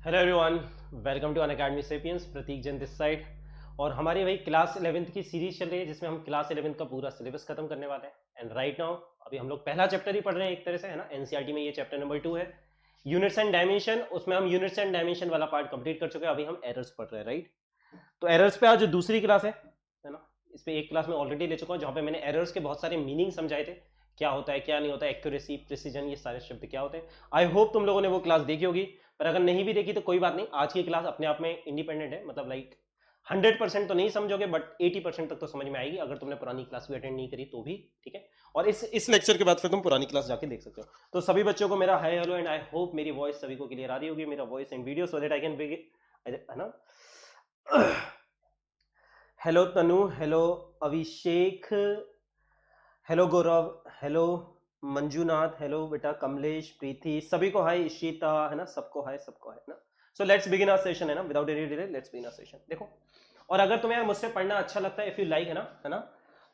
Hello everyone, welcome to Unacademy Sapiens. Prateek Jain this side. और हमारी भाई क्लास 11th की सीरीज चल रही है जिसमें हम क्लास 11th का पूरा सिलेबस खत्म करने वाले हैं। एंड राइट नाउ अभी हम लोग पहला चैप्टर ही पढ़ रहे हैं एक तरह से, है ना। एनसीईआरटी में ये चैप्टर नंबर 2 है, यूनिट्स एंड डायमेंशन। उसमें हम यूनिट्स एंड डायमेंशन वाला पार्ट कंप्लीट कर चुके हैं। अभी हम एरर्स पढ़ रहे हैं, राइट। तो एरर्स पे आज जो दूसरी क्लास है ना। इस पे एक क्लास में ऑलरेडी ले चुका हूँ जहाँ पे मैंने एरर्स के बहुत सारे मीनिंग समझाए थे, क्या होता है क्या नहीं होता, एक्यूरेसी, प्रिसीजन, ये सारे शब्द क्या होते हैं। आई होप तुम लोगों ने वो क्लास देखी होगी, पर अगर नहीं भी देखी तो कोई बात नहीं। आज की क्लास अपने आप में इंडिपेंडेंट है, मतलब लाइक 100% तो नहीं समझोगे बट 80% तक तो समझ में आएगी अगर तुमने पुरानी क्लास भी अटेंड नहीं करी तो भी, ठीक है। और इस लेक्चर के बाद फिर तुम पुरानी क्लास जाके देख सकते हो। तो सभी बच्चों को मेरा hi hello and I hope मेरी वॉइस सभी को क्लियर आ रही होगी, मेरा voice and video, so that I can, है ना। हेलो तनु, हेलो अभिषेक, हेलो गौरव, हेलो मंजूनाथ, हेलो बेटा कमलेश, प्रीति, सभी को हाय, इशिता, है ना, सबको हाय, सबको हाय ना। So let's begin our session, है ना, without any delay let's begin our session. देखो, और अगर तुम्हें यार मुझसे पढ़ना अच्छा लगता है, इफ यू लाइक, है ना,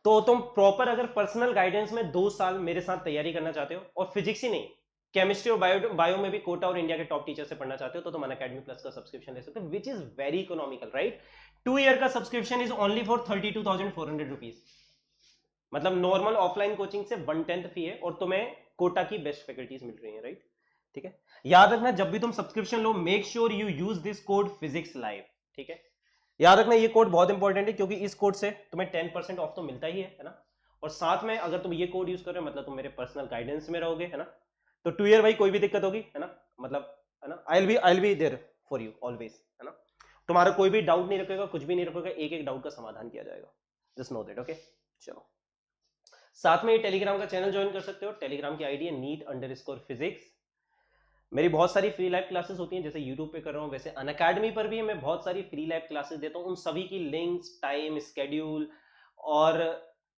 तो तुम प्रॉपर अगर पर्सनल गाइडेंस में 2 साल मेरे साथ तैयारी करना चाहते हो, और फिजिक्स ही नहीं, केमिस्ट्री और बायो में भी कोटा और इंडिया के टॉप टीचर से पढ़ना चाहते हो, तो तुम अनअकैडमी प्लस का सब्सक्रिप्शन ले सकते हो, which is very economical, right. 2 year का subscription is only for 32,400 rupees. मतलब नॉर्मल ऑफलाइन कोचिंग से 1/10 फी है, और तुम्हें कोटा की बेस्ट फैकल्टीज मिल रही है, राइट। ठीक है, याद रखना जब भी तुम subscription low, make sure you use this code physics live, ठीक है। याद रखना ये कोड बहुत इंपॉर्टेंट है, क्योंकि इस कोड से तुम्हें 10% ऑफ तो मिलता ही है ना। और साथ में अगर तुम ये कोड यूज कर रहे हो, मतलब तुम मेरे पर्सनल गाइडेंस में रहोगे, है ना। तो 2 ईयर भाई कोई भी दिक्कत होगी, है ना, मतलब, है ना, I be there for you always, है ना। तुम्हारा कोई भी डाउट नहीं रखेगा, कुछ भी नहीं रखेगा, एक एक डाउट का समाधान किया जाएगा। Just know that, okay. चलो, साथ में ये टेलीग्राम का चैनल ज्वाइन कर सकते हो। टेलीग्राम की आईडी है नीट_फिजिक्स। मेरी बहुत सारी फ्री लाइव क्लासेस होती हैं, जैसे यूट्यूब पे कर रहा हूँ, वैसे अनअकैडमी पर भी मैं बहुत सारी फ्री लाइव क्लासेस देता हूँ। उन सभी की लिंक्स, टाइम, स्केड्यूल, और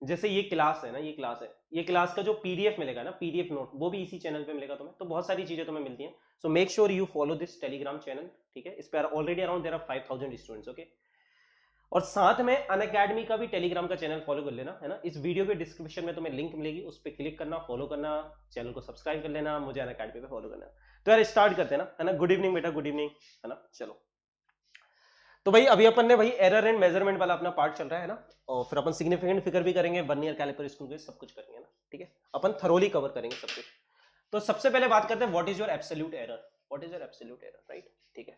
जैसे ये क्लास है ना, ये क्लास का जो पीडीएफ मिलेगा ना, पीडीएफ नोट, वो भी इसी चैनल पे मिलेगा तुम्हें। तो बहुत सारी चीजें तुम्हें मिलती हैं। So make sure you follow this Telegram channel, ठीक है। इस पर already around there are 5,000 students, okay. और साथ में अनअकैडमी का भी टेलीग्राम का चैनल फॉलो कर लेना, है ना। इस वीडियो के डिस्क्रिप्शन में तुम्हें लिंक मिलेगी, उस पर क्लिक करना, फॉलो करना, चैनल को सब्सक्राइब कर लेना, मुझे अनअकैडमी पे फॉलो करना। तो यार स्टार्ट करते हैं ना, है ना। गुड इवनिंग बेटा, गुड इवनिंग, है ना। चलो, तो भाई अभी अपन ने भाई एरर एंड मेजरमेंट वाला अपना पार्ट चल रहा है ना, और फिर अपन सिग्निफिकेंट फिगर भी करेंगे, 1 ईयर कैलिपर स्कूल के सब कुछ करेंगे ना, ठीक है। अपन थरोली कवर करेंगे सब कुछ। तो सबसे पहले बात करते हैं, what is your absolute error, what is your absolute error, right, ठीक है।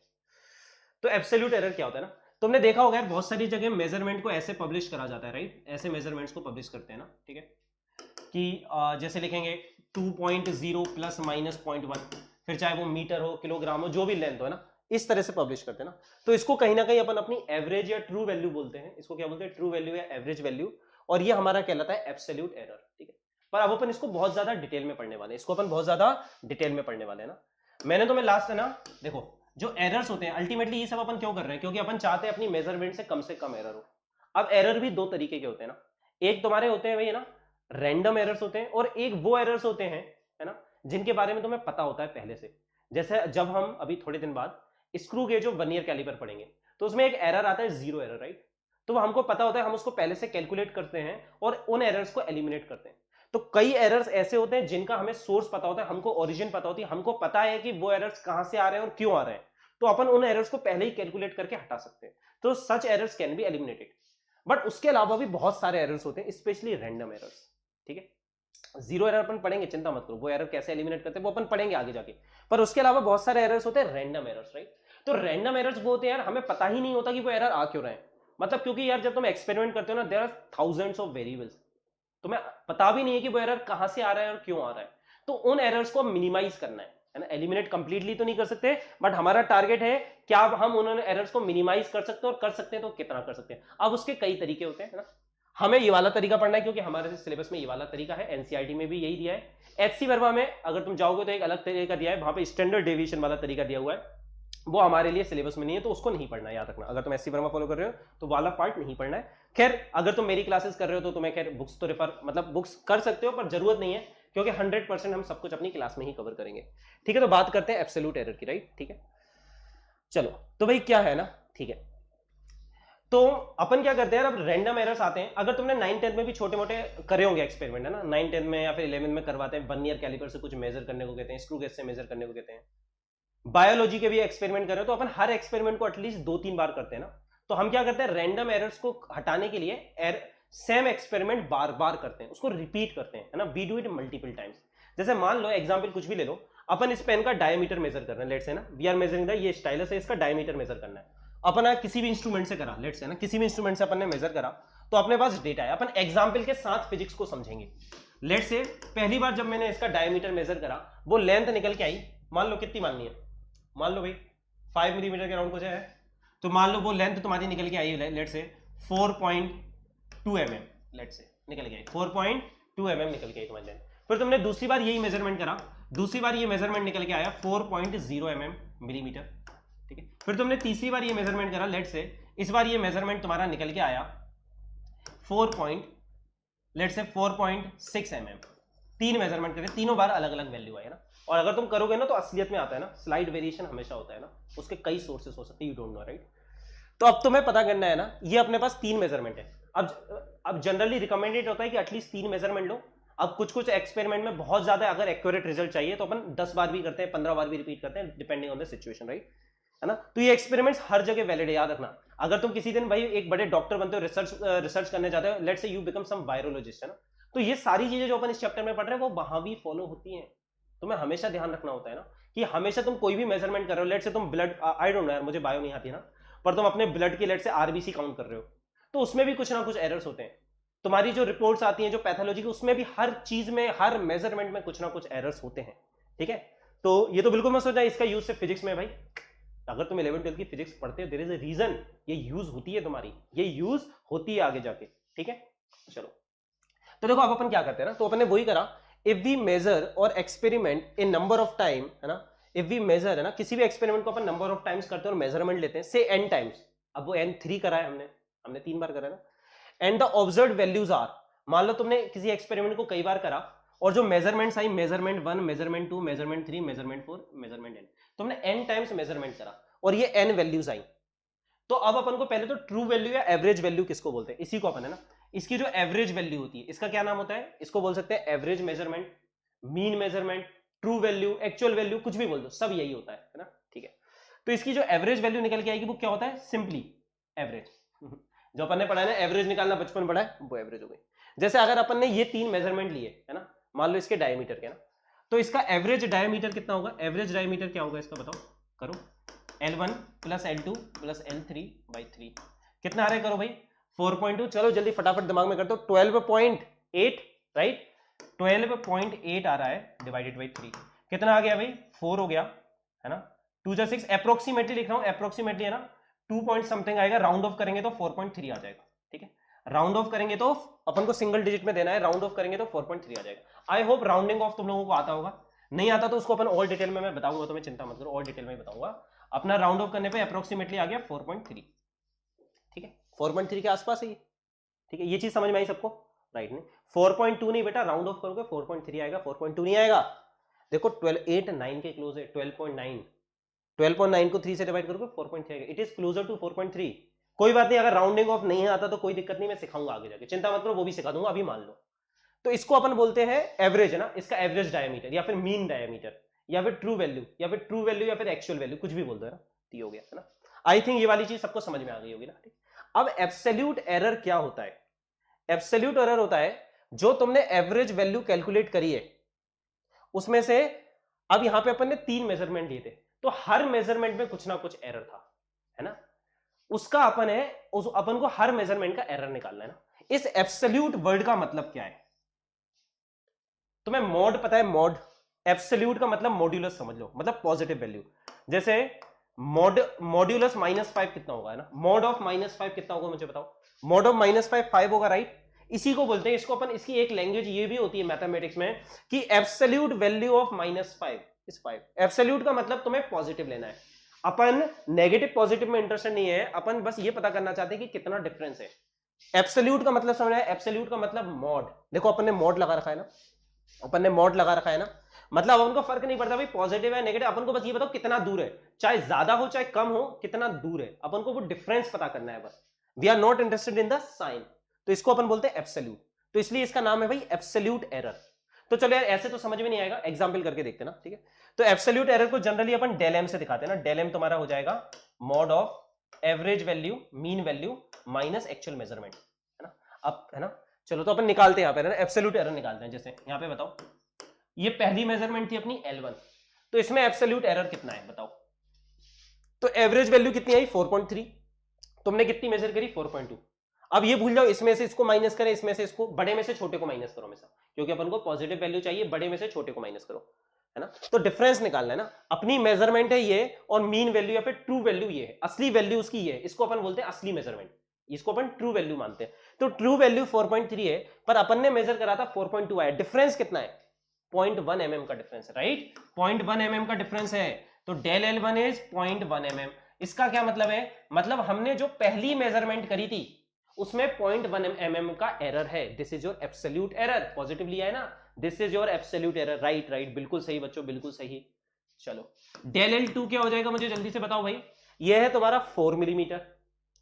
तो एब्सोल्यूट एरर क्या होता है ना, तुमने देखा होगा यार, बहुत सारी जगह मेजरमेंट को ऐसे पब्लिश करा जाता है, राइट। ऐसे मेजरमेंट्स को पब्लिश करते हैं ना, ठीक है, कि जैसे लिखेंगे 2.0 प्लस माइनस 0.1, फिर चाहे वो मीटर हो, किलोग्राम हो, जो भी लेंथ हो, है ना, इस तरह से पब्लिश करते हैं ना। तो इसको कहीं ना कहीं अपन अपनी एवरेज या ट्रू वैल्यू बोलते हैं। इसको क्या बोलते हैं, ट्रू वैल्यू या एवरेज वैल्यू। और ये हमारा कहलाता है एब्सोल्यूट एरर, ठीक है। पर अब अपन इसको बहुत ज्यादा डिटेल में पढ़ने वाले हैं, इसको अपन बहुत ज्यादा डिटेल में पढ़ने वाले हैं ना। मैंने तुम्हें लास्ट, है ना, देखो, जो एरर्स होते हैं अल्टीमेटली ये सब अपन क्यों कर रहे हैं, क्योंकि अपन चाहते हैं अपनी मेजरमेंट से कम एरर हो। अब एरर भी दो तरीके के होते हैं ना, एक तुम्हारे होते हैं भाई, है ना, रैंडम एरर्स होते हैं, और एक वो एरर्स होते हैं, है ना, जिनके बारे में तुम्हें पता होता है पहले से। जैसे जब हम अभी थोड़े दिन बाद स्क्रू गेज और 1 ईयर कैलिपर पढ़ेंगे, तो उसमें एक एरर आता है, जीरो एरर, राइट। तो वो हमको पता होता है, हम उसको पहले से कैलकुलेट करते हैं और उन एरर्स को एलिमिनेट करते हैं। तो कई एरर्स ऐसे होते हैं जिनका हमें सोर्स पता होता है, हमको ओरिजिन पता होती है, हमको पता है कि वो एरर्स कहां से आ रहे हैं और क्यों आ रहे हैं। तो अपन उन एरर्स को पहले ही कैलकुलेट करके हटा सकते हैं। तो such errors can be eliminated. But उसके अलावा भी बहुत सारे एरर्स होते हैं, स्पेशली रैंडम एरर्स, ठीक है। जीरो एरर अपन पढ़ेंगे, चिंता मत करो, वो एरर कैसे एलिमिनेट करते हैं वो अपन पढ़ेंगे आगे जाके। पर उसके अलावा बहुत सारे एरर्स होते हैं रैंडम एरर्स, राइट। तो रैंडम एरर्स वो होते हैं यार, हमें पता ही नहीं होता कि वो एरर आ क्यों रहे हैं। मतलब क्योंकि यार जब तुम एक्सपेरिमेंट करते हो ना, there are thousands of variables, तुम्हें पता भी नहीं है कि वो एरर कहां से आ रहा है और क्यों आ रहा है। तो उन एरर्स को मिनिमाइज करना है ना। एलिमिनेट कंप्लीटली तो नहीं कर सकते, बट हमारा टारगेट है क्या हम उन एरर्स को मिनिमाइज कर सकते हैं, और कर सकते हैं तो कितना कर सकते हैं। अब उसके कई तरीके होते हैं, है ना। हमें ये वाला तरीका पढ़ना है, क्योंकि हमारे सिलेबस में ये वाला तरीका है, एनसीईआरटी में भी यही दिया है। एचसी वर्मा में अगर तुम जाओगे तो एक अलग तरीका दिया है, वहां पे स्टैंडर्ड डेविएशन वाला तरीका दिया हुआ है, वो हमारे लिए सिलेबस में नहीं है, तो उसको नहीं पढ़ना है, याद रखना। अगर तुम एससी वर्मा फॉलो कर रहे हो तो वाला पार्ट नहीं पढ़ना है। खैर अगर तुम मेरी क्लासेस कर रहे हो तो तुम्हें खैर बुक्स तो रेफर, मतलब बुक्स कर सकते हो, पर जरूरत नहीं है, क्योंकि 100% हम सब कुछ अपनी क्लास में ही कवर करेंगे, ठीक है। तो बात करते हैं एब्सोल्यूट एरर की, राइट, ठीक है। चलो, तो भाई क्या है ना, ठीक है। तो अपन क्या करते हैं यार, अब रैंडम एरर्स आते हैं। अगर तुमने 9-10 में भी छोटे मोटे करे होंगे एक्सपेरिमेंट, है ना, 9-10 में या फिर 11 में करवाते हैं, 1 ईयर कैलिपर से कुछ मेजर करने को कहते हैं, स्क्रू गेज से मेजर करने को कहते हैं। बायोलॉजी के भी एक्सपेरिमेंट कर रहे हो तो अपन हर एक्सपेरिमेंट को एटलीस्ट 2-3 बार करते हैं ना, तो हम क्या करते हैं, रैंडम एरर्स को हटाने के लिए सेम एक्सपेरिमेंट बार बार करते हैं, उसको रिपीट करते हैं, है ना, we do it multiple times. जैसे मान लो एग्जांपल कुछ भी ले लो, अपन इस पेन का डायमीटर मेजर कर रहे हैं, लेट्स से ना, वी आर मेजरिंग द, ये स्टाइलस है, इसका डायमीटर मेजर करना है, अपन किसी भी इंस्ट्रूमेंट से करा, लेट्स से ना, किसी भी इंस्ट्रूमेंट से अपन ने मेजर करा, तो अपने पास डेटा है, अपन एग्जाम्पल के साथ फिजिक्स को समझेंगे। लेट्स से पहली बार जब मैंने इसका डायमीटर मेजर करा, वो लेंथ निकल के आई, मान लो कितनी माननी है, मान लो भाई 5 मिलीमीटर के राउंड कुछ है, तो मान लो वो लेंथ तुम्हारी निकल के आई, let's say 4.2 mm, let's say निकल के आई 4.2 mm निकल के आई तुम्हारी लेंथ। फिर तुमने दूसरी बार यही मेजरमेंट करा, दूसरी बार ये मेजरमेंट निकल के आया 4.0 mm मिलीमीटर, ठीक है। फिर तुमने तीसरी बार ये मेजरमेंट करा, लेट्स से इस बार ये मेजरमेंट तुम्हारा निकल के आया 4.6 mm। तीन मेजरमेंट करके तीनों बार अलग अलग वैल्यू आए ना, और अगर तुम करोगे ना तो असलियत में आता है ना, स्लाइड वेरिएशन हमेशा होता है ना, उसके कई सोर्सेस हो सकते हैं, यू डोंट नो राइट। तो अब तुम्हें पता करना है ना, ये अपने पास 3 मेजरमेंट है। अब जनरली रिकमेंडेड होता है कि एटलीस्ट 3 मेजरमेंट लो। अब कुछ कुछ एक्सपेरिमेंट में बहुत ज्यादा अगर एक्यूरेट रिजल्ट चाहिए तो अपन 10 बार भी करते हैं, 15 बार भी रिपीट करते हैं, depending on the situation, right, है ना। तो ये एक्सपेरिमेंट्स हर जगह वैलिड है, याद रखना। अगर तुम किसी दिन भाई एक बड़े डॉक्टर बनते हो, रिसर्च करने जाते हो, let's say you become some virologist, है ना, तो ये सारी चीजें जो अपन इस चैप्टर में पढ़ रहे हैं वो वहां भी फॉलो होती हैं। तुम्हें हमेशा ध्यान रखना होता है ना कि हमेशा तुम कोई भी मेजरमेंट कर रहे हो, लेट्स से तुम ब्लड, आई डोंट नो यार, मुझे बायो नहीं आती ना, पर तुम अपने ब्लड की लेट्स से आरबीसी काउंट कर रहे हो, तो उसमें भी कुछ ना कुछ एरर्स होते हैं। तुम्हारी जो रिपोर्ट्स आती हैं जो पैथोलॉजी की, उसमें भी हर चीज में, हर मेजरमेंट में कुछ ना कुछ एरर्स होते हैं, ठीक है। तो ये तो बिल्कुल मत सोचना इसका यूज सिर्फ फिजिक्स में, भाई अगर तुम 11th-12th की फिजिक्स पढ़ते हो, देयर इज अ रीजन ये यूज होती है तुम्हारी, ये यूज होती है आगे जाके, ठीक है। चलो, तो देखो अब अपन क्या करते हैं ना, तो अपन ने वही करा, इफ वी मेजर और experiment in number of time, है ना, इफ वी मेजर, है ना, किसी भी एक्सपेरिमेंट को अपन नंबर ऑफ टाइम्स करते हैं और मेजरमेंट लेते हैं, से n टाइम्स, अब वो n 3 करा है हमने 3 बार करा है ना, and the observed values are, मान लो तुमने किसी एक्सपेरिमेंट को कई बार करा और जो मेजरमेंट्स आई, measurement 1, measurement 2, measurement 3, measurement 4, measurement n, तुमने n टाइम्स मेजरमेंट करा और ये n वैल्यूज आई, तो अब अपन को पहले तो ट्रू वैल्यू या एवरेज वैल्यू किसको बोलते हैं, इसी को अपन, है ना, इसकी जो एवरेज वैल्यू होती है इसका क्या नाम होता है, इसको बोल सकते हैं average measurement, mean measurement, true value, actual value, कुछ भी बोल दो, सब यही होता है ना, ठीक है। तो इसकी जो एवरेज वैल्यू निकल के आएगी वो क्या होता है, सिंपली एवरेज। जो अपन ने पढ़ा है ना, एवरेज निकालना बचपन पढ़ा है, वो एवरेज हो गई। जैसे अगर अपन ने ये 3 मेजरमेंट लिए, है ना, मान लो इसके डायमीटर के ना, तो इसका एवरेज डायमीटर कितना होगा, एवरेज डायमीटर क्या होगा इसका बताओ, करो, L1 plus L2 plus L3 by 3, कितना आ रहा है करो भाई, 4.2, चलो जल्दी फटाफट दिमाग में कर दो, 12.8, राइट, 12.8 आ रहा है डिवाइडेड बाई 3, कितना आ गया भाई, 4 हो गया, है ना, 2 जा 6, अप्रोक्सीमेटली लिख रहा हूं, अप्रोक्सीमेटली, है ना, 2 पॉइंट समथिंग आएगा, राउंड ऑफ करेंगे तो 4.3 आ जाएगा, ठीक है, राउंड ऑफ करेंगे तो अपन को सिंगल डिजिट में देना है, राउंड ऑफ करेंगे तो 4.3 आ जाएगा। आई होप राउंडिंग ऑफ तुम लोगों को आता होगा, नहीं आता तो उसको अपन और डिटेल में मैं बताऊंगा, तुम्हें चिंता मत करो, और डिटेल में बताऊंगा। अपना राउंड ऑफ करने पे अप्रोक्सीमेटली आ गया 4.3, ठीक है, 4.3 के आसपास है, ठीक है, ये चीज समझ में आई सबको, राइट, नहीं 4.2 नहीं बेटा, राउंड ऑफ करोगे 4.3 आएगा, 4.2 नहीं आएगा, देखो 12.8 के क्लोज है, 12.9 को 3 से डिवाइड करोगे 4.3 आएगा, इट इज क्लोजर टू 4.3। कोई बात नहीं, अगर राउंडिंग ऑफ नहीं आता तो कोई दिक्कत नहीं, मैं सिखाऊंगा आगे जाके, चिंता मत करो, वो भी सिखा दूंगा, अभी मान लो। तो इसको अपन बोलते हैं एवरेज, है ना, इसका एवरेज डायमीटर या फिर मीन डायमीटर या फिर ट्रू वैल्यू या फिर ट्रू वैल्यू या फिर एक्चुअल वैल्यू, कुछ भी बोल दो, है ना, टी हो गया, है ना। आई थिंक ये वाली चीज सबको समझ में आ गई होगी ना, ठीक। अब एब्सोल्यूट एरर क्या होता है, एब्सोल्यूट एरर होता है जो तुमने एवरेज वैल्यू कैलकुलेट करी है उसमें से, अब यहां पे अपन ने 3 मेजरमेंट लिए थे, तो हर मेजरमेंट में कुछ ना कुछ एरर था, है ना, उसका अपन को हर मेजरमेंट का एरर निकालना है ना। इस एब्सोल्यूट वर्ड का मतलब क्या है, तुम्हें मॉड पता है, मॉड, एब्सोल्यूट का मतलब मॉड्यूलस समझ लो, मतलब पॉजिटिव वैल्यू। जैसे मॉड्यूलस -5 कितना होगा, है ना, मॉड ऑफ -5 कितना होगा मुझे बताओ, मॉड ऑफ -5 5 होगा, राइट। इसी को बोलते हैं, इसको अपन, इसकी एक लैंग्वेज ये भी होती है मैथमेटिक्स में कि absolute value of -5 is 5। Absolute का मतलब तुम्हें पॉजिटिव लेना है, अपन नेगेटिव पॉजिटिव में इंटरेस्टेड नहीं है, अपन बस ये पता करना चाहते हैं कि कितना डिफरेंस है। एब्सोल्यूट का मतलब समझ आया, एब्सोल्यूट का मतलब मॉड, देखो अपन ने मॉड लगा रखा है ना, अपन ने मॉड लगा रखा है ना, मतलब अपन को फर्क नहीं पड़ता भाई पॉजिटिव है नेगेटिव, अपन को बस ये बताओ कितना दूर है, चाहे ज्यादा हो चाहे कम हो, कितना दूर है, अपन को वो डिफरेंस पता करना है बस, we are not interested in the sign, तो इसको अपन बोलते हैं एब्सोल्यूट, तो इसलिए इसका नाम है भाई एब्सोल्यूट एरर। तो चलो यार ऐसे तो समझ में नहीं आएगा, एग्जाम्पल करके देखते ना, ठीक है। तो एब्सोल्यूट एरर को जनरली अपन डेल एम से दिखाते हैं ना, डेल एम तुम्हारा हो जाएगा mod of average value mean value minus actual measurement, है ना। अब है ना, चलो तो अपन निकालते हैं यहाँ पे ना एब्सोल्यूट एरर निकालते हैं। जैसे यहाँ पे बताओ, ये पहली मेजरमेंट थी अपनी L1, तो इसमें एब्सोल्यूट एरर कितना है बताओ। तो एवरेज वैल्यू कितनी आई 4.3, तुमने कितनी मेजर करी 4.2। अब ये भूल जाओ इसमें से इसको माइनस करें, इसमें से इसको, बड़े में से छोटे को माइनस करो हमेशा, क्योंकि अपन को पॉजिटिव वैल्यू चाहिए, बड़े में से छोटे को माइनस करो, है ना। तो डिफरेंस निकालना है ना, अपनी मेजरमेंट है ये और मीन वैल्यू या फिर ट्रू वैल्यू ये है, असली वैल्यू उसकी ये है, इसको अपन बोलते हैं असली मेजरमेंट, इसको अपन ट्रू वैल्यू मानते हैं। तो ट्रू वैल्यू 4.3 है, पर अपन ने मेजर करा था 4.2 आया, डिफरेंस कितना है 0.1 mm का डिफरेंस है, राइट, 0.1 mm का डिफरेंस है। तो डेल L1 इज 0.1 mm। इसका क्या मतलब है, मतलब हमने जो पहली मेजरमेंट करी थी उसमें 0.1 mm का एरर है, this is your absolute error, positive लिया है ना, this is your absolute error, right right, बिल्कुल सही बच्चों, बिल्कुल सही। चलो डेल L2 क्या हो जाएगा, मुझे जल्दी से बताओ भाई। ये है तुम्हारा 4 मिलीमीटर,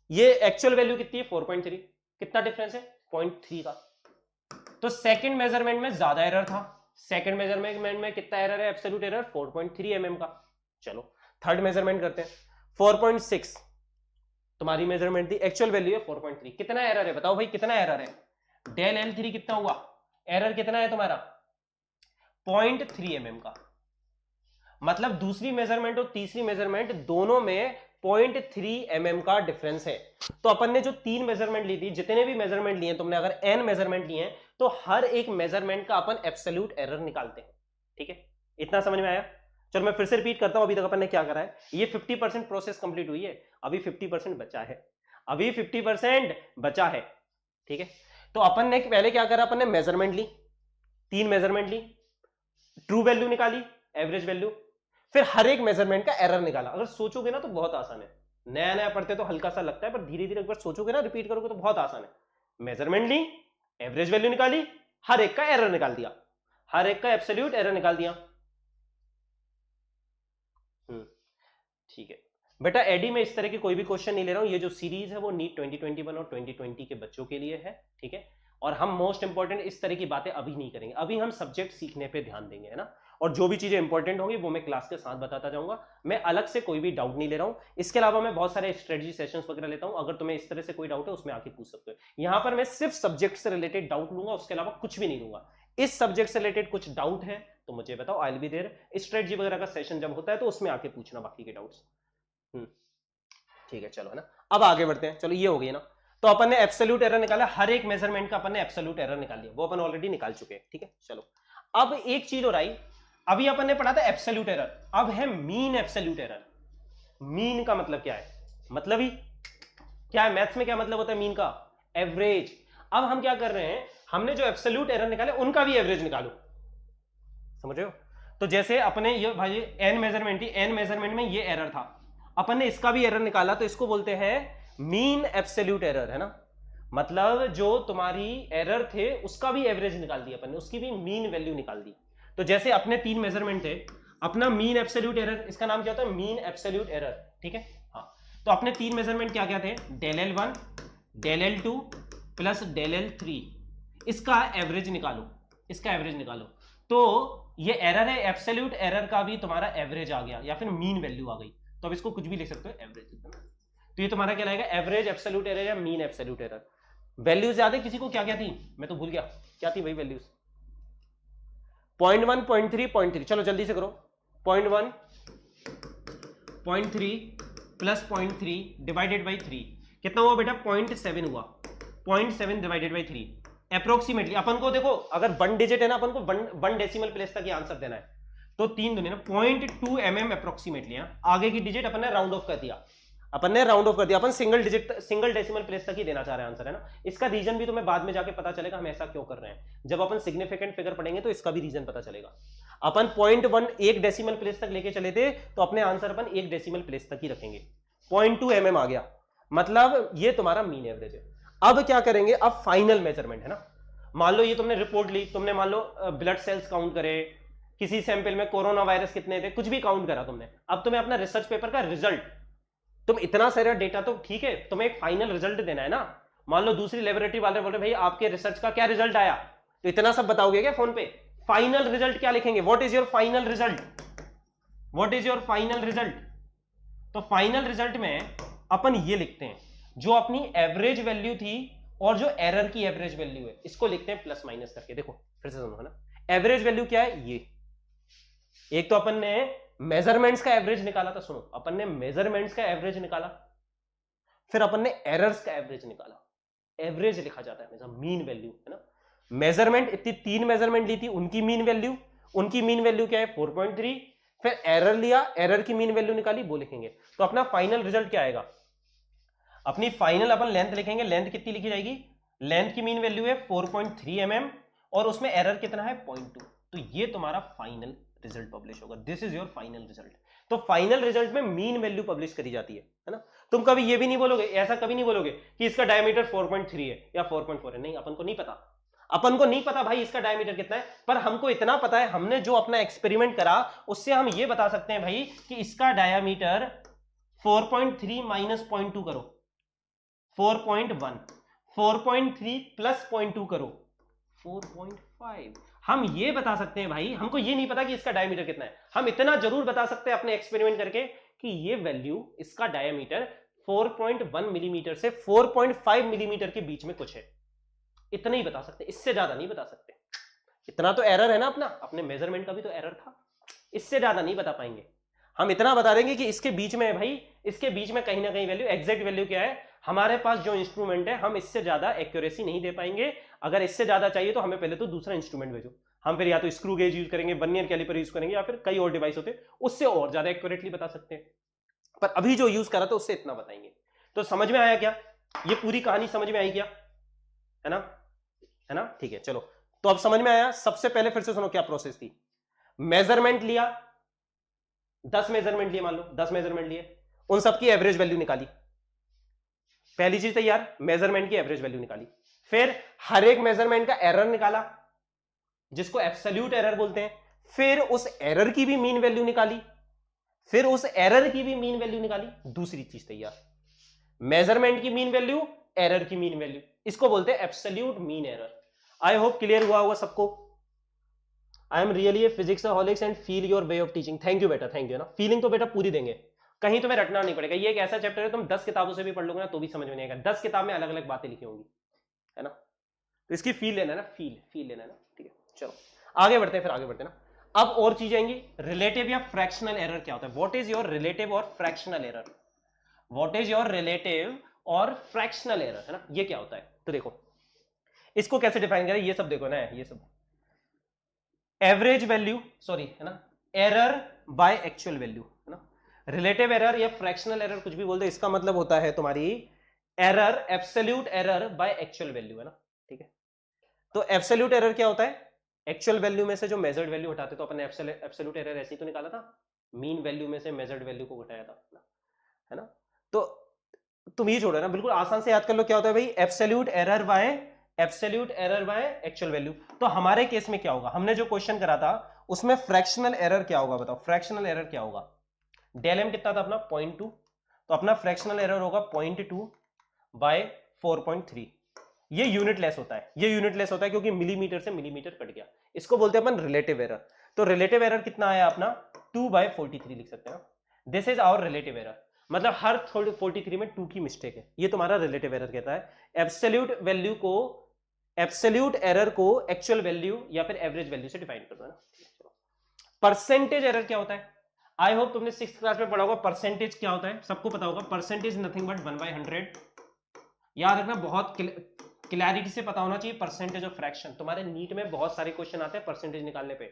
ये एक्चुअल वैल्यू कितनी है 4.3, कितना डिफरेंस है 0.3 का। तो सेकंड मेजरमेंट में ज्यादा एरर था, सेकंड मेजरमेंट में कितना एरर है एब्सोल्यूट एरर 4.3 mm का। चलो थर्ड मेजरमेंट करते हैं, 4.6 तुम्हारी मेजरमेंट थी, एक्चुअल वैल्यू है 4.3, कितना एरर है बताओ भाई, कितना एरर है। डेल L3 कितना हुआ, एरर कितना है तुम्हारा 0.3 mm का। मतलब दूसरी मेजरमेंट और तीसरी मेजरमेंट दोनों में 0.3 mm का डिफरेंस है। तो अपन ने जो 3 मेजरमेंट ली थी, जितने भी मेजरमेंट लिए तुमने, अगर n मेजरमेंट लिए हैं तो हर एक मेजरमेंट का अपन एब्सोल्यूट एरर निकालते हैं, ठीक है। इतना समझ में आया। चलो मैं फिर से रिपीट करता हूं, अभी तक अपन ने क्या करा है, ये 50% प्रोसेस कंप्लीट हुई है, अभी 50% बचा है, अभी 50% बचा है, ठीक है। तो अपन ने पहले क्या करा, अपन ने मेजरमेंट ली, 3 मेजरमेंट ली, ट्रू वैल्यू निकाली, एवरेज वैल्यू, फिर हर एक मेजरमेंट का एरर निकाला। अगर सोचोगे ना तो बहुत आसान है, नया नया पढ़ते तो हल्का सा लगता है, पर धीरे धीरे एक बार सोचोगे ना, रिपीट करोगे तो बहुत आसान है। मेजरमेंट ली, एवरेज वैल्यू निकाली, हर एक का एरर निकाल दिया, हर एक का एब्सोल्यूट एरर निकाल दिया। ठीक है बेटा, एडी में इस तरह के कोई भी क्वेश्चन नहीं ले रहा हूं, ये जो सीरीज है वो नीट 2021 और 2020 के बच्चों के लिए है, ठीक है। और हम मोस्ट इंपॉर्टेंट इस तरह की बातें अभी नहीं करेंगे, अभी हम सब्जेक्ट सीखने पे ध्यान देंगे, है ना। और जो भी चीजें इंपॉर्टेंट होंगी वो मैं क्लास के साथ बताता जाऊंगा, मैं अलग से कोई भी डाउट नहीं ले रहा हूं। इसके अलावा मैं बहुत सारे स्ट्रेटजी सेशंस वगैरह लेता हूं, अगर तुम्हें इस तरह से कोई डाउट है उसमें आके पूछ सकते हो। यहां पर मैं सिर्फ सब्जेक्ट से रिलेटेड डाउट लूंगा, उसके अलावा कुछ भी नहीं लूंगा। इस सब्जेक्ट से रिलेटेड कुछ डाउट है तो मुझे बताओ, I will be there. Strategy वगैरह का सेशन जब होता है तो उसमें आके पूछना बाकी के डाउट्स, ठीक है। चलो है ना, अब आगे बढ़ते हैं। चलो ये हो गई ना, तो अपन ने एब्सोल्यूट एरर निकाला, हर एक मेजरमेंट का अपन ने एब्सोल्यूट एरर निकाल लिया, वो अपन ऑलरेडी निकाल चुके हैं, ठीक है। चलो अब एक चीज और आई, अभी अपन ने पढ़ा था एब्सोल्यूट एरर, अब है मीन एब्सोल्यूट एरर। मीन का मतलब क्या है, मतलब ही क्या है, मैथ्स में क्या मतलब होता है मीन का, एवरेज। अब हम क्या कर रहे हैं, हमने जो एब्सोल्यूट एरर निकाले उनका भी एवरेज निकालो, समझ रहे हो। तो जैसे अपने ये भाई एन मेजरमेंट थी, एन मेजरमेंट में ये एरर था, अपन ने इसका भी एरर निकाला, तो इसको बोलते हैं मीन एब्सोल्यूट एरर, है ना। मतलब जो तुम्हारी एरर थे उसका भी एवरेज निकाल दिया अपन ने, उसकी भी मीन वैल्यू निकाल दी। तो जैसे अपने 3 मेजरमेंट थे, अपना मीन एब्सोल्यूट एरर, इसका नाम क्या होता है मीन एब्सोल्यूट एरर, ठीक है। हाँ, तो अपने 3 मेजरमेंट क्या क्या थे, del L1 del L2 plus del L3, इसका एवरेज निकालो, इसका एवरेज निकालो। तो ये एरर है, एब्सोल्यूट एरर का भी तुम्हारा एवरेज आ गया या फिर मीन वैल्यू आ गई, तो अब इसको कुछ भी लिख सकते हो एवरेज। तो ये तुम्हारा क्या रहेगा, एवरेज एब्सोल्यूट एरर या मीन एब्सोल्यूट एरर। वैल्यूज याद है किसी को क्या क्या थी, मैं तो भूल गया क्या थी भाई वैल्यूज, 0.1 0.3 0.3, चलो जल्दी से करो, 0.1 0.3 प्लस 0.3 डिवाइडेड बाई 3 कितना हुआ बेटा 0.7 हुआ, 0.7 डिवाइडेड बाई 3 अप्रोक्सीमेटली। अपन को देखो अगर 1 डिजिट है ना, अपन को 1 डेसिमल प्लेस तक ये आंसर देना है, तो 3 दुनिया 0.2 mm अप्रोक्सीमेटली। आगे की डिजिट अपन ने राउंड ऑफ कर दिया, अपन ने राउंड ऑफ कर दिया, अपन single digit single decimal place तक ही देना चाह रहे हैं आंसर, है ना। इसका रीजन भी तुम्हें बाद में जाके पता चलेगा हम ऐसा क्यों कर रहे हैं, जब अपन सिग्निफिकेंट फिगर पढ़ेंगे तो इसका भी रीजन पता चलेगा। अपन 0.1 1 डेसिमल प्लेस तक लेके चले थे, तो अपने आंसर अपन 1 डेसिमल प्लेस तक ही रखेंगे, 0.2 mm आ गया, मतलब ये तुम्हारा मीन एवरेज है। अब क्या करेंगे, अब फाइनल मेजरमेंट, है ना। मान लो ये तुमने रिपोर्ट ली, तुमने मान लो ब्लड सेल्स काउंट करे, किसी सैंपल में कोरोना वायरस कितने थे, कुछ भी काउंट करा तुमने, अब तुम्हें अपना रिसर्च पेपर का रिजल्ट, तुम इतना सारा डेटा तो ठीक है, तुम्हें एक फाइनल रिजल्ट देना है ना। मान लो दूसरी लेबोरेटरी वाले बोल रहे भाई आपके रिसर्च का क्या रिजल्ट आया, तो इतना सब बताओगे क्या फोन पे, फाइनल रिजल्ट क्या लिखेंगे, what is your final result, what is your final result? तो फाइनल रिजल्ट में अपन ये लिखते हैं, जो अपनी एवरेज वैल्यू थी और जो एरर की एवरेज वैल्यू है, इसको लिखते हैं प्लस माइनस करके। देखो फिर से सुनो, है ना। एवरेज वैल्यू क्या है? ये एक तो अपन ने मेजरमेंट्स का एवरेज निकाला था, सुनो, अपन ने मेजरमेंट्स का एवरेज निकाला, फिर अपन ने एरर्स का एवरेज निकाला। एवरेज लिखा जाता है हमेशा मीन वैल्यू, है ना। मेजरमेंट, इतनी 3 मेजरमेंट ली थी, उनकी मीन वैल्यू, उनकी मीन वैल्यू क्या है? 4.3। फिर एरर लिया, एरर की मीन वैल्यू निकाली, वो लिखेंगे। तो अपना फाइनल रिजल्ट क्या आएगा? अपनी फाइनल अपन लेंथ लिखेंगे। लेंथ कितनी लिखी जाएगी? लेंथ की मीन वैल्यू है 4.3 mm और उसमें एरर कितना है? 0.2। तो ये तुम्हारा फाइनल रिजल्ट पब्लिश होगा। This is your final result. तो फाइनल रिजल्ट में मीन वैल्यू पब्लिश करी जाती है ना। तुम कभी ये भी नहीं बोलोगे, ऐसा कभी नहीं बोलोगे कि इसका डायमीटर 4.3 है या 4.4 है। नहीं, अपन को नहीं पता, अपन को नहीं पता भाई इसका डायमीटर कितना है, पर हमको इतना पता है, हमने जो अपना एक्सपेरिमेंट करा उससे हम ये बता सकते हैं भाई कि इसका डायमीटर 4.3 माइनस 0.2 करो 4.1, 4.3 प्लस 0.2 करो 4.5। हम ये बता सकते हैं भाई, हमको ये नहीं पता कि इसका डायमीटर कितना है, हम इतना जरूर बता सकते हैं अपने एक्सपेरिमेंट करके कि ये वैल्यू, इसका डायमीटर 4.1 मिलीमीटर से 4.5 मिलीमीटर के बीच में कुछ है। इतना ही बता सकते, इससे ज्यादा नहीं बता सकते। इतना तो एरर है ना अपना, अपने मेजरमेंट का भी तो एरर था, इससे ज्यादा नहीं बता पाएंगे। हम इतना बता देंगे कि इसके बीच में है भाई, इसके बीच में कहीं ना कहीं वैल्यू, एग्जैक्ट वैल्यू क्या है, हमारे पास जो इंस्ट्रूमेंट है, हम इससे ज्यादा एक्यूरेसी नहीं दे पाएंगे। अगर इससे ज्यादा चाहिए तो हमें पहले तो दूसरा इंस्ट्रूमेंट भेजो। हम फिर या तो स्क्रू गेज यूज करेंगे, वर्नियर कैलिपर यूज करेंगे, या फिर कई और डिवाइस होते हैं, उससे और ज्यादा एक्यूरेटली बता सकते हैं। पर अभी जो यूज करा था उससे इतना बताएंगे। तो समझ में आया क्या? ये पूरी कहानी समझ में आई क्या? है ना, है ना, ठीक है। चलो, तो अब समझ में आया। सबसे पहले फिर से सुनो क्या प्रोसेस थी। मेजरमेंट लिया, 10 मेजरमेंट लिए, मान लो 10 मेजरमेंट लिए, उन सबकी एवरेज वैल्यू निकाली। पहली चीज तैयार, मेजरमेंट की एवरेज वैल्यू निकाली। फिर हर एक मेजरमेंट का एरर निकाला, जिसको एब्सोल्यूट एरर बोलते हैं। फिर उस एरर की भी मीन वैल्यू निकाली, फिर उस एरर की भी मीन वैल्यू निकाली। दूसरी चीज तैयार, मेजरमेंट की मीन वैल्यू, एरर की मीन वैल्यू, इसको बोलते हैं absolute mean error. I hope clear हुआ होगा सबको। I am really a physics हॉलिक्स and feel your way of teaching. Thank you बेटा, थैंक यू ना। फीलिंग तो बेटा पूरी देंगे, कहीं तुम्हें रटना नहीं पड़ेगा। ये एक ऐसा चैप्टर है, तुम 10 किताबों से भी पढ़ लोगे ना तो भी समझ में नहीं आएगा। 10 किताब में अलग अलग बातें लिखी होंगी, है ना। तो इसकी फील लेना है ना, फील लेना है ना, ठीक है। चलो आगे बढ़ते हैं, फिर आगे बढ़ते हैं ना। अब और चीजें आएंगी। रिलेटिव या फ्रैक्शनल एरर क्या होता है? व्हाट इज योर रिलेटिव और fractional error? What is your relative और फ्रैक्शनल एरर, है ना, ये क्या होता है? तो देखो इसको कैसे डिफाइन करें, ये सब देखो ना, ये सब एवरेज वैल्यू, सॉरी, है ना, एरर बाय एक्चुअल वैल्यू, है ना। रिलेटिव एरर या फ्रैक्शनल एरर कुछ भी बोल दो, इसका मतलब होता है तुम्हारी error, absolute error by actual value, है ना, ठीक है। तो एब्सोल्यूट एरर क्या होता है? एक्चुअल वैल्यू में से जो मेजर्ड वैल्यू हटाते, तो अपन ने एब्सोल्यूट एरर ऐसे ही तो निकाला था, मीन वैल्यू में से मेजर्ड वैल्यू को घटाया था, है ना। तो तुम ये छोड़ो ना, बिल्कुल आसान से याद कर लो क्या होता है भाई, absolute error by actual value. तो हमारे केस में क्या होगा, हमने जो क्वेश्चन करा था उसमें फ्रैक्शनल एरर क्या होगा बताओ? फ्रैक्शनल एरर क्या होगा? डेल एम कितना था अपना? 0.2। तो अपना फ्रैक्शनल एरर होगा 0.2 बाय 4.3। ये यूनिट लेस होता है, ये यूनिट लेस होता है क्योंकि मिलीमीटर से मिलीमीटर कट गया। इसको बोलते हैं अपन रिलेटिव एरर। तो रिलेटिव एरर कितना आया अपना? 2/43 लिख सकते हैं। This is our relative error, मतलब हर 43 में 2 की मिस्टेक है। ये तुम्हारा रिलेटिव एरर कहता है। एब्सोल्यूट वैल्यू को, एब्सोल्यूट एरर को एक्चुअल वैल्यू या फिर एवरेज वैल्यू से डिफाइन करना है ना। परसेंटेज एरर क्या होता है? आई होप तुमने 6th क्लास में पढ़ा होगा परसेंटेज क्या होता है, सबको पता होगा। Percentage nothing but 1/100। याद रखना, बहुत क्लैरिटी से पता होना चाहिए। परसेंटेज ऑफ फ्रैक्शन, तुम्हारे नीट में बहुत सारे क्वेश्चन आते हैं परसेंटेज निकालने पे।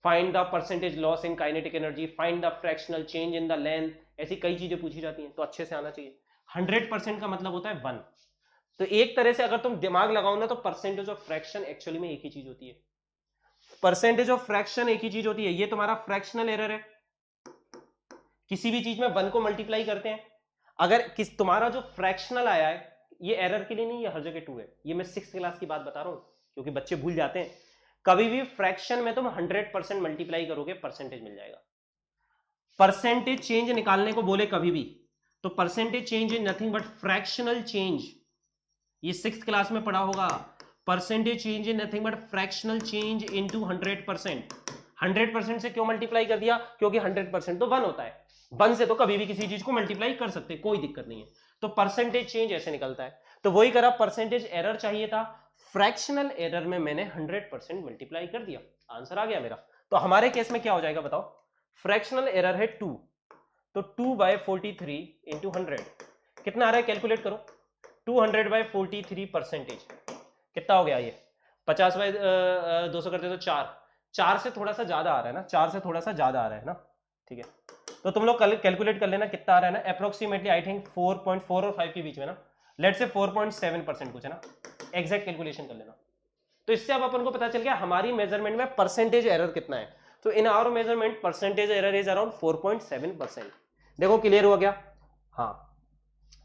Find the percentage loss in kinetic energy, find the fractional change in the length, ऐसी कई चीजें पूछी जाती हैं, तो अच्छे से आना चाहिए। 100% का मतलब होता है 1। तो एक तरह से अगर तुम दिमाग लगाओ ना, तो परसेंटेज ऑफ फ्रैक्शन एक्चुअली में एक ही चीज होती है। परसेंटेज ऑफ फ्रैक्शन एक ही चीज होती है। ये तुम्हारा फ्रैक्शनल एरर है। किसी भी चीज में 1 को मल्टीप्लाई करते हैं, अगर तुम्हारा जो फ्रैक्शनल आया है, ये एरर के लिए नहीं, ये हर जगह 2 है। ये मैं 6th क्लास की बात बता रहा हूं क्योंकि बच्चे भूल जाते हैं। कभी भी फ्रैक्शन में तुम 100% मल्टीप्लाई करोगे, परसेंटेज मिल जाएगा। परसेंटेज चेंज निकालने को बोले कभी भी, तो percentage change is nothing but fractional change. ये 6th क्लास में पढ़ा होगा। Percentage change is nothing but fractional change into 100%। 100% से क्यों मल्टीप्लाई कर दिया? क्योंकि 100% तो 1 होता है, 1 से तो कभी भी किसी चीज को मल्टीप्लाई कर सकते, कोई दिक्कत नहीं है। तो परसेंटेज चेंज ऐसे निकलता है। तो वही करा, परसेंटेज एरर चाहिए था, फ्रैक्शनल एरर में मैंने 100% मल्टीप्लाई कर दिया, आंसर आ गया मेरा। तो हमारे केस में क्या हो जाएगा बताओ? फ्रैक्शनल एरर है 2, तो 2/43 इंटू 100 कितना आ रहा है? कैलकुलेट करो। 200/43 परसेंटेज कितना हो गया? ये 50/200 करते तो 4 से थोड़ा सा ज्यादा आ रहा है ना, 4 से थोड़ा सा ज्यादा आ रहा है ना, ठीक है। तो तुम लोग कैलकुलेट कर लेना कितना आ रहा है ना, अप्रोक्सीमेटली आई थिंक 4.4 और 5 के बीच में ना, लेट से 4.7% कुछ है ना, एग्जैक्ट कैलकुलेशन कर लेना। तो इससे अब अपन को पता चल गया हमारी मेजरमेंट में परसेंटेज एरर कितना है। तो in our measurement percentage error is around 4.7%। देखो क्लियर हो गया? हाँ,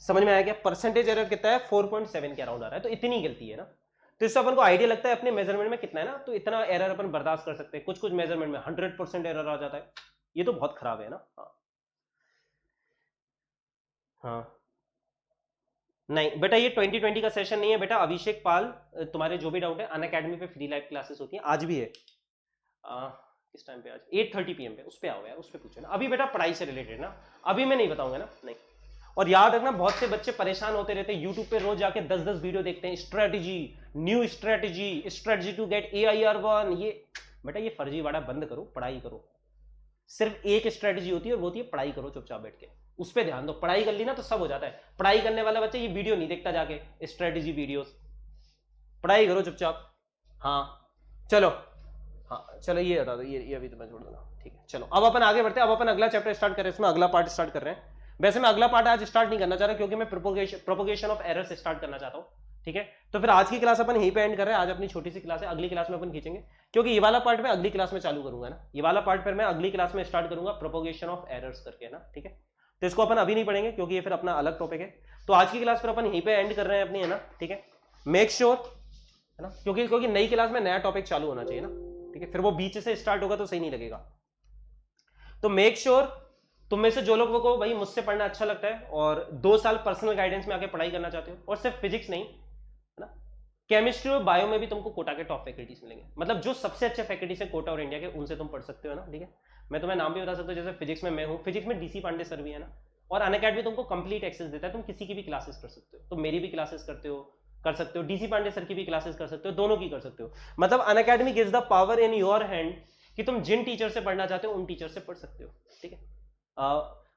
समझ में आया क्या? परसेंटेज एरर कितना है? 4.7 के अराउंड आ रहा है, तो इतनी गलती है ना। तो इससे अपन को आइडिया लगता है अपने मेजरमेंट में कितना है ना, तो इतना एरर अपन बर्दाश्त कर सकते हैं। कुछ कुछ मेजरमेंट में 100% एरर आ जाता है, ये तो बहुत खराब है ना। हाँ हाँ, नहीं बेटा ये 2020 का सेशन नहीं है बेटा। अभिषेक पाल, तुम्हारे जो भी डाउट है अनअकैडमी पे फ्री लाइव क्लासेस होती हैं, आज भी है। किस टाइम पे? आज 8:30 PM पे, उस पे आओ यार, उस पे पूछो ना। अभी बेटा पढ़ाई से रिलेटेड ना, अभी मैं नहीं बताऊंगा ना, नहीं। और याद रखना, बहुत से बच्चे परेशान होते रहते हैं, यूट्यूब पे रोज जाके 10-10 वीडियो देखते हैं, strategy, new strategy to get AIR1। ये बेटा ये फर्जीवाड़ा बंद करो, पढ़ाई करो। सिर्फ एक स्ट्रेटेजी होती है और वो होती है पढ़ाई करो चुपचाप बैठ के, उस पर ध्यान दो। पढ़ाई कर ली ना तो सब हो जाता है। पढ़ाई करने वाला बच्चा ये वीडियो नहीं देखता जाके, स्ट्रेटेजी वीडियोस। पढ़ाई करो चुपचाप। हाँ चलो, हाँ चलो ये बता दो, ये अभी तो मैं छोड़ दूंगा, ठीक है। चलो अब अपन आगे बढ़ते हैं, अब अपन अगला चैप्टर स्टार्ट कर रहे हैं, इसमें अगला पार्ट स्टार्ट कर रहे हैं। वैसे मैं अगला पार्ट आज स्टार्ट नहीं करना चाह रहा क्योंकि मैं प्रोपोगेशन ऑफ एरर्स स्टार्ट करना चाहता हूँ, ठीक है। तो फिर आज की क्लास अपन यहीं पे एंड कर रहे हैं। आज अपनी छोटी सी क्लास है, अगली क्लास में अपन खींचेंगे, क्योंकि ये वाला पार्ट मैं अगली क्लास में चालू करूंगा ना। ये वाला पार्ट फिर मैं अगली क्लास में स्टार्ट करूंगा, प्रोपोगेशन ऑफ एरर्स करके ना, ठीक है। तो इसको अपन अभी नहीं पढ़ेंगे क्योंकि ये फिर अपना अलग टॉपिक है। तो आज की क्लास फिर अपन यहीं पे एंड कर रहे हैं अपनी, है ना, ठीक है। मेक श्योर है ना, क्योंकि नई क्लास में नया टॉपिक चालू होना चाहिए ना, ठीक है। फिर वो बीच से स्टार्ट होगा तो सही नहीं लगेगा। तो मेक श्योर तुम में से जो लोगों को भाई मुझसे पढ़ना अच्छा लगता है और 2 साल पर्सनल गाइडेंस में आके पढ़ाई करना चाहते हो, और सिर्फ फिजिक्स नहीं है ना, केमिस्ट्री और बायो में भी तुमको कोटा के टॉप फैकल्टीज मिलेंगे। मतलब जो सबसे अच्छे फैकल्टीज है कोटा और इंडिया के, उनसे तुम पढ़ सकते हो ना, ठीक है। मैं तुम्हें नाम भी बता सकता हूँ, जैसे फिजिक्स में मैं हूँ, फिजिक्स में DC पांडे सर भी है ना। और अनअकैडमी तुमको कंप्लीट एक्सेस देता है, तुम किसी की भी क्लासेस कर सकते हो। तुम मेरी भी क्लासेस कर सकते हो, DC पांडे सर की भी क्लासेस कर सकते हो, दोनों की कर सकते हो। मतलब Unacademy gives the power in your hand कि तुम जिन टीचर से पढ़ना चाहते हो उन टीचर से पढ़ सकते हो, ठीक है।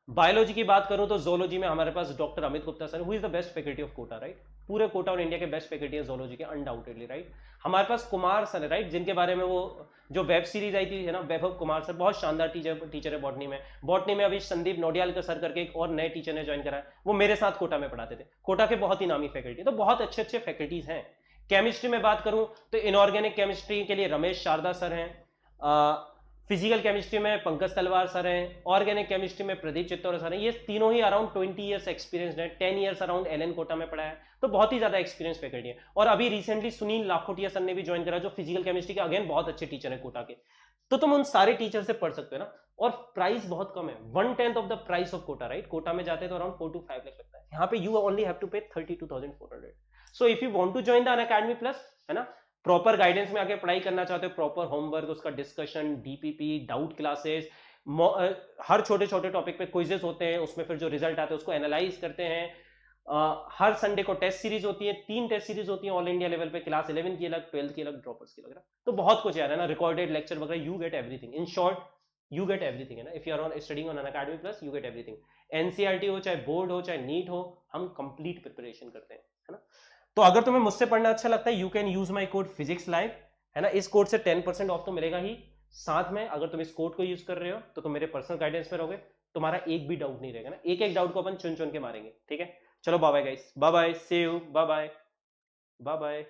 बायोलॉजी की बात करूं तो जोलॉजी में हमारे पास doctor Amit Gupta sir, who is the best faculty of Kota, right. पूरे कोटा और इंडिया के बेस्ट फैकल्टी है जोलॉजी के, अनडाउटेडली, राइट। हमारे पास कुमार सर है, राइट, जिनके बारे में वो जो वेब सीरीज आई थी है ना, वैभव कुमार सर, बहुत शानदार टीचर है बॉटनी में। बॉटनी में अभी संदीप नोडियाल सर करके एक और नए टीचर ने ज्वाइन करा है, वो मेरे साथ कोटा में पढ़ाते थे। कोटा के बहुत ही नामी फैकल्टी, तो बहुत अच्छे अच्छे फैकल्टीज हैं। केमिस्ट्री में बात करूं तो इनऑर्गेनिक केमिस्ट्री के लिए रमेश शारदा सर हैं, फिजिकल केमिस्ट्री में पंकज तलवार सर हैं, ऑर्गेनिक केमिस्ट्री में प्रदीप चित्तौरा सर हैं। ये तीनों ही अराउंड 20 ईयर्स एक्सपीरियंस है, 10 ईयर्स अराउंड LN कोटा में पढ़ा है, तो बहुत ही ज्यादा एक्सपीरियंस फैकल्टी है। और अभी रिसेंटली सुनील लाखोटिया सर ने भी ज्वाइन करा, जो फिजिकल केमिस्ट्री के अगेन बहुत अच्छे टीचर है कोटा के। तो तुम उन सारे टीचर से पढ़ सकते हो ना। और प्राइस बहुत कम है, 1/10 of the price of Kota, right. Kota में जाते तो अराउंड 4 to 5 लाख लगता है, यहाँ पे you only have to pay 32,400। So if you want to join the Unacademy plus, है ना, प्रॉपर गाइडेंस में आके पढ़ाई करना चाहते हो, प्रॉपर होमवर्क, उसका डिस्कशन, DPP, डाउट क्लासेस, हर छोटे छोटे टॉपिक पे क्विजेस होते हैं, उसमें फिर जो रिजल्ट आते हैं उसको एनालाइज करते हैं। हर संडे को टेस्ट सीरीज होती है, 3 टेस्ट सीरीज होती है ऑल इंडिया लेवल पे, क्लास 11 की अलग, 12 की अलग, ड्रॉपर्स की अलग। तो बहुत कुछ यार है ना, रिकॉर्डेड लेक्चर वगैरह, you get everything. In short you get everything, है ना। If you are on studying on Unacademy plus, you get everything. NCERT हो, चाहे बोर्ड हो, चाहे नीट हो, हम कंप्लीट प्रिपरेशन करते हैं, है ना। तो अगर तुम्हें मुझसे पढ़ना अच्छा लगता है, you can use my code physics live, है ना। इस कोड से 10% ऑफ तो मिलेगा ही। साथ में अगर तुम इस कोड को यूज कर रहे हो तो तुम मेरे पर्सनल गाइडेंस में रहोगे, तुम्हारा एक भी डाउट नहीं रहेगा ना। एक एक डाउट को अपन चुन चुन के मारेंगे, ठीक है। चलो bye bye guys, bye bye, see you, bye bye, bye bye.